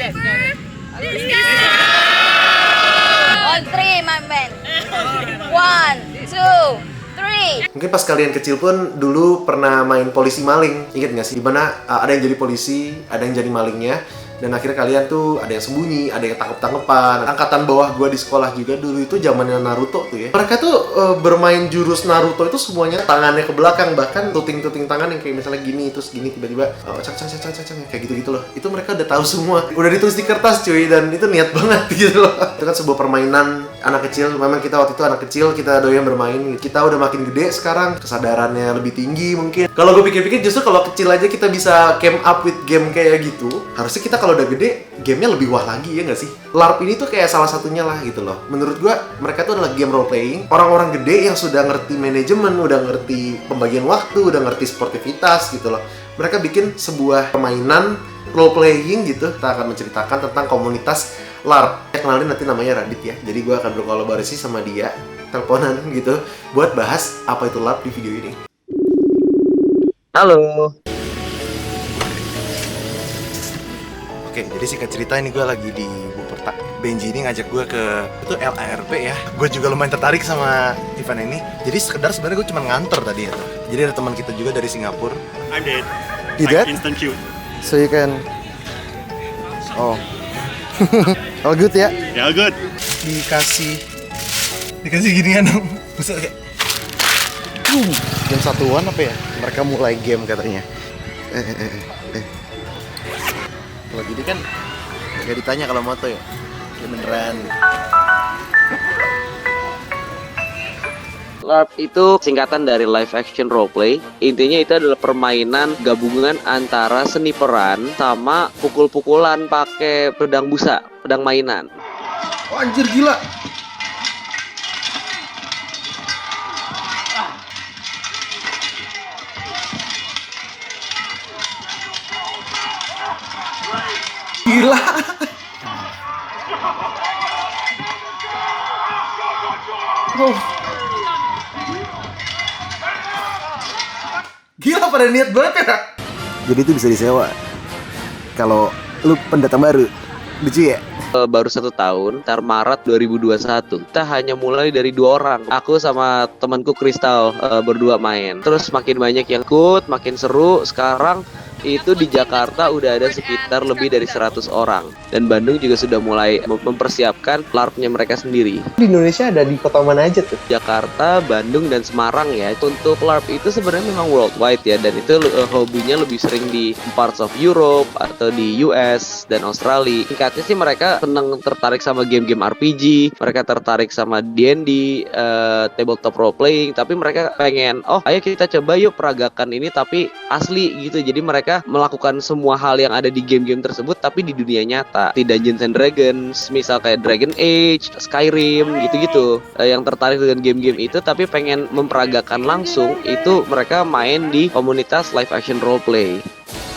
On three, my man. One, two, three. Mungkin pas kalian kecil pun dulu pernah main polisi maling. Ingat nggak sih? Dimana ada yang jadi polisi, ada yang jadi malingnya. Dan akhirnya kalian tuh ada yang sembunyi, ada yang tangkep-tangkepan. Angkatan bawah gua di sekolah juga dulu itu zamannya Naruto tuh ya. Mereka tuh bermain jurus Naruto itu semuanya tangannya ke belakang, bahkan tuting-tuting tangan yang kayak misalnya gini terus gini tiba-tiba cak kayak gitu-gitu loh. Itu mereka udah tahu semua. Udah ditulis di kertas cuy, dan itu niat banget gitu loh. Itu kan sebuah permainan anak kecil. Memang kita waktu itu anak kecil, kita doyan bermain. Kita udah makin gede sekarang, kesadarannya lebih tinggi mungkin. Kalau gue pikir-pikir justru kalau kecil aja kita bisa came up with game kayak gitu, harusnya kita kalau udah gede, gamenya lebih wah lagi ya nggak sih? LARP ini tuh kayak salah satunya lah gitu loh. Menurut gua, mereka tuh adalah game role playing. Orang-orang gede yang sudah ngerti manajemen, udah ngerti pembagian waktu, udah ngerti sportivitas gitu loh. Mereka bikin sebuah permainan role playing gitu. Kita akan menceritakan tentang komunitas LARP. Kenalin nanti namanya Radit ya. Jadi gua akan berkolaborasi sama dia, teleponan gitu, buat bahas apa itu LARP di video ini. Halo. Oke, jadi singkat cerita ini gue lagi di Buperta. Benji ini ngajak gue ke itu LARP ya. Gue juga lumayan tertarik sama event ini. Jadi sekedar sebenarnya gue cuma nganter tadi ya. Jadi ada teman kita juga dari Singapura. I'm dead. You dead? Instant shoot. So you can. Oh. All good ya? Yeah, good. Dikasih ginian dong. Buset kayak. Jam satuan apa ya? Mereka mulai game katanya. Kalau gini kan gak ditanya kalau moto ya. Ya beneran. LARP itu singkatan dari live action roleplay. Intinya itu adalah permainan gabungan antara seni peran sama pukul-pukulan pakai pedang busa, pedang mainan. Oh, anjir gila. Gila. Oh. Gila pada niat banget ya. Jadi itu bisa disewa. Kalau lu pendatang baru, lucu ya? Baru 1 tahun, ntar Maret 2021. Kita hanya mulai dari 2 orang. Aku sama temanku Kristal berdua main. Terus makin banyak yang ikut, makin seru. Sekarang itu di Jakarta udah ada sekitar lebih dari 100 orang. Dan Bandung juga sudah mulai mempersiapkan LARP-nya mereka sendiri. Di Indonesia ada di kota mana aja tuh? Jakarta, Bandung, dan Semarang ya. Untuk LARP itu sebenarnya memang worldwide ya. Dan itu hobinya lebih sering di parts of Europe atau di US dan Australia. Singkatnya sih mereka seneng tertarik sama game-game RPG. Mereka tertarik sama D&D, tabletop role playing. Tapi mereka pengen, oh ayo kita coba yuk peragakan ini tapi asli gitu. Jadi mereka melakukan semua hal yang ada di game-game tersebut tapi di dunia nyata. Di Dungeons and Dragons, misal kayak Dragon Age, Skyrim, gitu-gitu. Yang tertarik dengan game-game itu tapi pengen memperagakan langsung, itu mereka main di komunitas live action roleplay.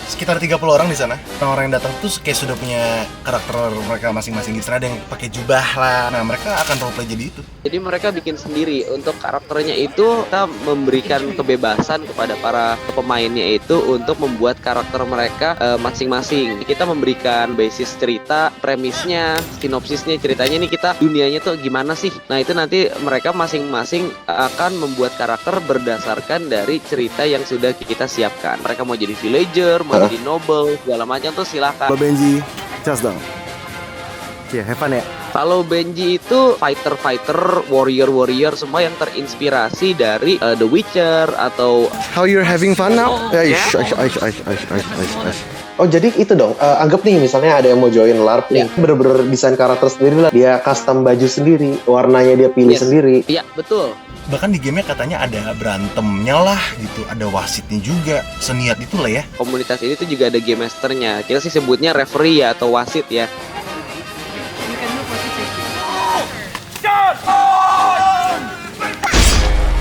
Sekitar 30 orang di sana. Orang-orang yang datang tuh kayak sudah punya karakter mereka masing-masing gitu. Ada yang pakai jubah lah. Nah, mereka akan roleplay jadi itu. Jadi mereka bikin sendiri. Untuk karakternya itu kita memberikan kebebasan kepada para pemainnya itu untuk membuat karakter mereka masing-masing. Kita memberikan basis cerita, premisnya, sinopsisnya, ceritanya nih kita dunianya tuh gimana sih. Nah itu nanti mereka masing-masing akan membuat karakter berdasarkan dari cerita yang sudah kita siapkan. Mereka mau jadi villager, mau jadi noble, segala macam tuh silakan. Kalau Benji, just dong. Ya, have fun ya. Kalau Benji itu fighter, warrior semua yang terinspirasi dari The Witcher atau How you're having fun now? Oh jadi itu dong, anggap nih misalnya ada yang mau join LARP nih, bener-bener desain karakter sendiri lah, dia custom baju sendiri, warnanya dia pilih sendiri. Iya betul. Bahkan di gamenya katanya ada berantemnya lah gitu, ada wasitnya juga, seniat itulah ya. Komunitas ini tuh juga ada game masternya. Kita sih sebutnya referee ya atau wasit ya.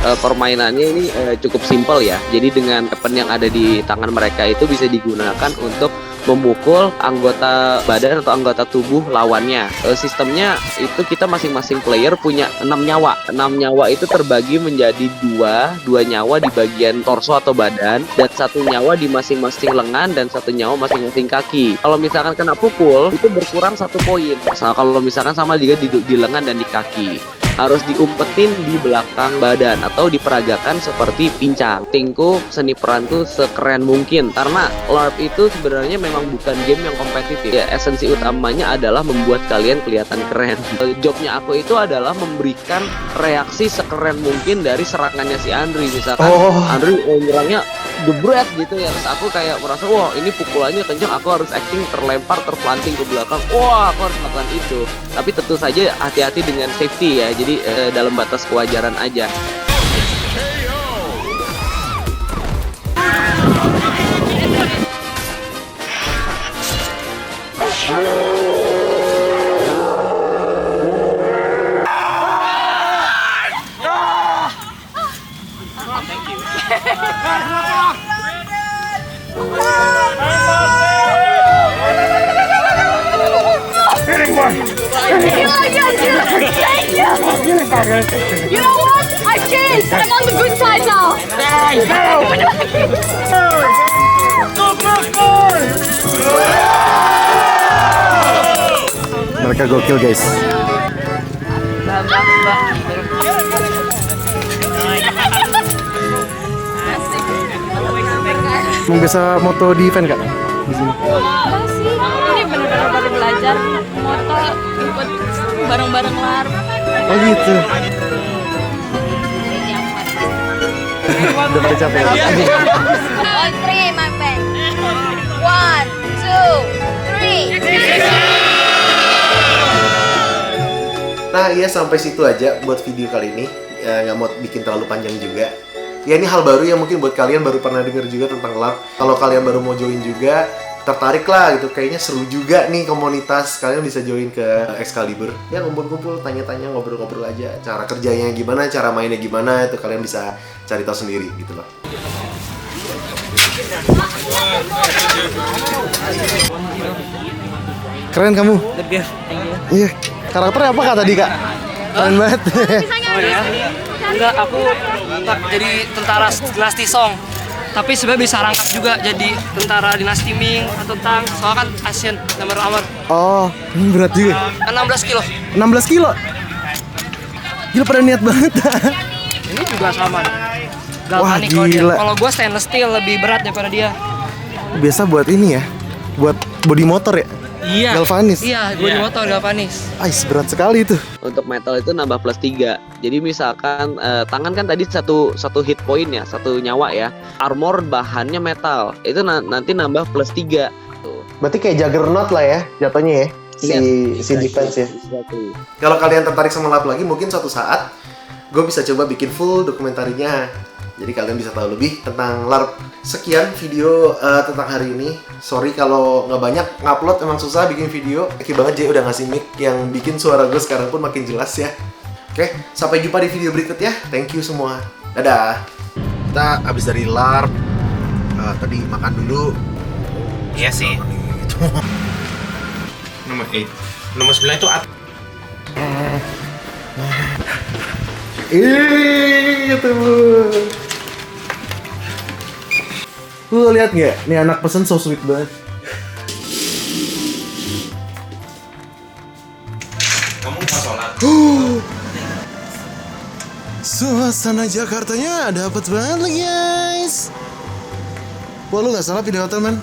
Permainannya ini cukup simpel ya. Jadi dengan weapon yang ada di tangan mereka itu bisa digunakan untuk memukul anggota badan atau anggota tubuh lawannya. Sistemnya itu kita masing-masing player punya 6 nyawa. 6 nyawa itu terbagi menjadi dua nyawa di bagian torso atau badan, dan 1 nyawa di masing-masing lengan, dan 1 nyawa masing-masing kaki. Kalau misalkan kena pukul itu berkurang 1 poin. Kalau misalkan sama juga di lengan dan di kaki, harus diumpetin di belakang badan atau diperagakan seperti pincang. Tingku seni peran tuh sekeren mungkin, karena LARP itu sebenarnya memang bukan game yang kompetitif ya. Esensi utamanya adalah membuat kalian kelihatan keren. Jobnya aku itu adalah memberikan reaksi sekeren mungkin dari serangannya si Andri. Misalkan Andri nyerangnya jebret gitu ya, terus aku kayak merasa wah ini pukulannya kencang, aku harus acting terlempar, terpelanting ke belakang, wah aku harus melakukan itu. Tapi tentu saja hati-hati dengan safety ya, jadi dalam batas kewajaran aja. Thank you. You know what? I've changed. I'm on the good side now. Mereka gokil guys. Mau bisa moto di event kak? Di sini. Masih. Ini benar-benar baru belajar moto ikut bareng-bareng LARP. Oh gitu. Udah pada capek. On three, my friend. 1, 2, 3. Nah iya, sampai situ aja buat video kali ini. Nggak mau bikin terlalu panjang juga. Ya ini hal baru yang mungkin buat kalian baru pernah denger juga tentang LARP. Kalau kalian baru mau join juga, tertarik lah gitu, kayaknya seru juga nih komunitas, kalian bisa join ke Excalibur ya, kumpul-kumpul, tanya-tanya, ngobrol-ngobrol aja cara kerjanya gimana, cara mainnya gimana, itu kalian bisa cari tahu sendiri gitu loh. Keren kamu. Iya, karakternya apa kak tadi kak? Keren banget. Enggak, aku jadi tentara dinasti Song. Tapi sebenarnya bisa rangkap juga jadi tentara dinasti Ming atau Tang. Soalnya kan Asian nomor amat. Oh, ini berat juga. 16 kilo. 16 kilo? Gila, pada niat banget. Ini juga sama. Wah, Galvanik kalau dia. gila. Kalau gue stainless steel lebih berat daripada dia. Biasa buat ini ya, buat body motor ya? Iya. Galvanis? Iya, gue di motor galvanis. Ais, berat sekali itu. Untuk metal itu nambah plus 3. Jadi misalkan tangan kan tadi satu hit point ya, 1 nyawa ya. Armor bahannya metal, itu nanti nambah plus 3. Tuh. Berarti kayak Juggernaut lah ya, jatuhnya ya? Si defense ya? Kalau kalian tertarik sama LARP lagi, mungkin suatu saat gue bisa coba bikin full dokumentarinya. Jadi kalian bisa tahu lebih tentang LARP. Sekian video tentang hari ini. Sorry kalau nggak banyak ngupload, emang susah bikin video. Oke banget Jay udah ngasih mic yang bikin suara gue sekarang pun makin jelas ya. Oke, sampai jumpa di video berikutnya. Thank you semua. Dadah. Kita habis dari LARP. Tadi makan dulu. Iya sih. Nomor 8. Nomor 9 itu Itu. Lu lihat nggak? Nih anak pesen so sweet banget. kamu mau sholat. Suasana Jakartanya dapat banget lagi guys. Wah lu nggak salah pilih hotel man.